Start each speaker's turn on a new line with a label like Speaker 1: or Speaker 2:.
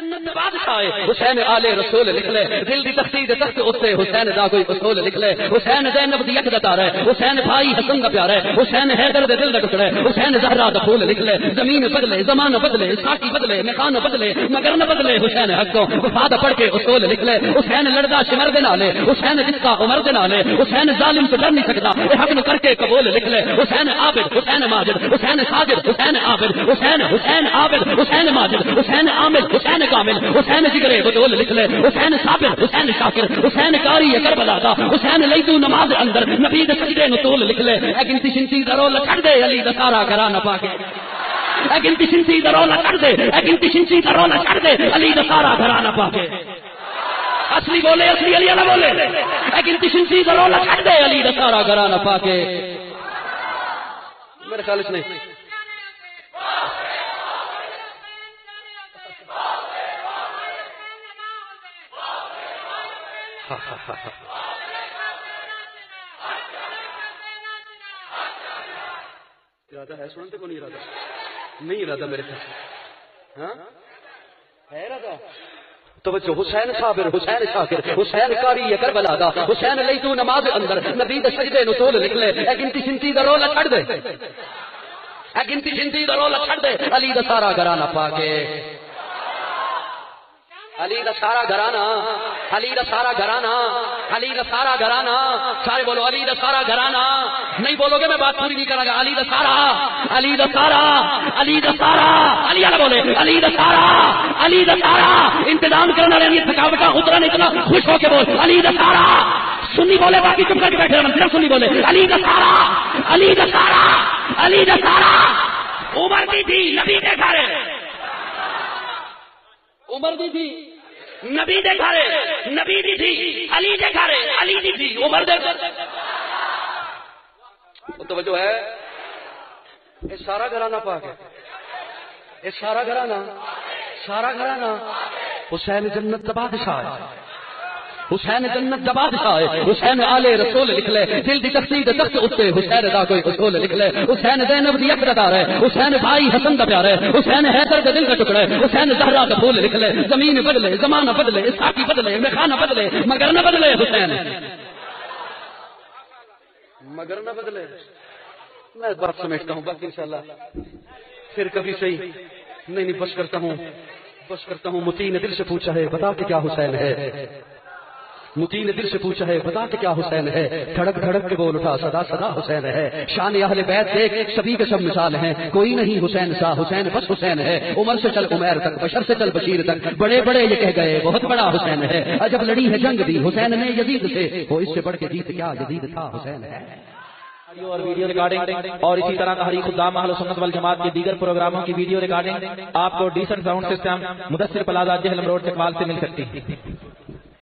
Speaker 1: جنت میں بادشاہ ہے حسین آل رسول لکھ لے دل دی تختی دے تخت اتے حسین دا کوئی اصول لکھ لے حسین زینب دی یک دا تارا ہے حسین بھائی حسن دا پیارا ہے حسین حیدر دے دل دا ٹکڑا ہے حسین زہرا دا پھول لکھ لے زمین بدلے زمانہ بدلے ساقی بدلے میخان بدلے مگر نہ بدلے حسین حق کو وفاد پڑھ کے اصول لکھ لے حسین لڑدا شمر دے نالے حسین جس کا عمر دے نالے حسین ظالم سے ڈر نہیں سکتا حق نو کر کے قبول لکھ لے حسین عابد حسین ماجد حسین ساجد حسین عابد حسین عابد حسین ماجد حسین عامل حسین کامل حسین جگرے بدول لکھ لے حسین صابر حسین شاکر حسین کاری کربلا دا حسین لیدو نماز اندر نبی دے سجدے نو طول لکھ لے گنتی شنتی دا رول چھڑ دے علی دا سارا گھرانہ پا کے گنتی شنتی دا رول چھڑ دے گنتی شنتی دا رول چھڑ دے علی دا سارا گھرانہ پا کے اصلی بولے اصلی علی نہ بولے گنتی شنتی دا رول چھڑ دے علی دا سارا گھرانہ پا کے میرے خیال اس نہیں ارادہ ہے سنتے کو نہیں ارادہ نہیں ارادہ میرے خیال ہاں ہے ارادہ توجہ حسین صابر حسین شاکر حسین کاری کربلا دا حسین لیتو نماز اندر نبی دے سجدے نو طول نکلے اے گنتی شنتی دا رولا چھڑ دے اے گنتی شنتی دا رولا چھڑ دے علی دا سارا گھرانہ پا کے علی دا سارا گھرانہ علی دا سارا گھرانہ علی دا سارا گھرانہ سارے بولو علی دا سارا گھرانہ نہیں بولو گے میں بات پوری نہیں کروں گا علی دا سارا علی دا سارا علی دا سارا علی اللہ بولے علی دا سارا علی دا سارا انتظام کرنے والے تھکاوٹ کا خطرہ نہیں اتنا خوش ہو کے بول علی دا سارا سنی بولے باقی چپ کر کے بیٹھے رہے سنی بولے علی دا سارا علی دا سارا علی دا سارا عمر دی تھی نبی دے گھر عمر دی تھی نبی دے گھر نبی دی تھی علی دے گھر علی دی تھی عمر دے گھر توجہ ہے یہ سارا گھرانہ پاک ہے یہ سارا گھرانہ حسین جنت دا بادشاہ ہے حسین جنت دا بادشاہ ہے حسین آل رسول لکھ لے دل دی تختی دے تخت اتے حسین دا کوئی اصول لکھ لے حسین زینب دی یک دا تارا ہے حسین بھائی حسن دا پیارا ہے حسین حیدر دے دل دا ٹکڑا ہے حسین زہرا دا پھول لکھ لے زمین بدلے زمانہ بدلے ساقی بدلے میخانہ بدلے مگر نہ بدلے حسین مگر نہ بدلے میں بات سمجھتا ہوں باقی انشاءاللہ پھر کبھی صحیح نہیں بس کرتا ہوں متی نے دل سے پوچھا ہے بتا کہ کیا حسین ہے متی نے دل سے پوچھا ہے بتا کہ کیا حسین ہے دھڑک دھڑک کے بول اٹھا صدا صدا حسین ہے شان اہل بیت دیکھ سبھی کے سب مثال ہیں کوئی نہیں حسین سا حسین بس حسین ہے عمر سے چل عمیر تک بشر سے چل بشیر تک بڑے بڑے یہ کہہ گئے بہت بڑا حسین ہے جب لڑی ہے جنگ دی حسین نے یزید سے وہ اس سے بڑھ کے جیت کیا یزید تھا حسین ہے اور ویڈیو ریکارڈنگ اور اسی طرح تحریک خدام اہل سنت والجماعت کے دیگر پروگراموں کی ویڈیو ریکارڈنگ آپ کو decent sound system Mudassar plaza Jhelum road Chakwal سے مل سکتی ہے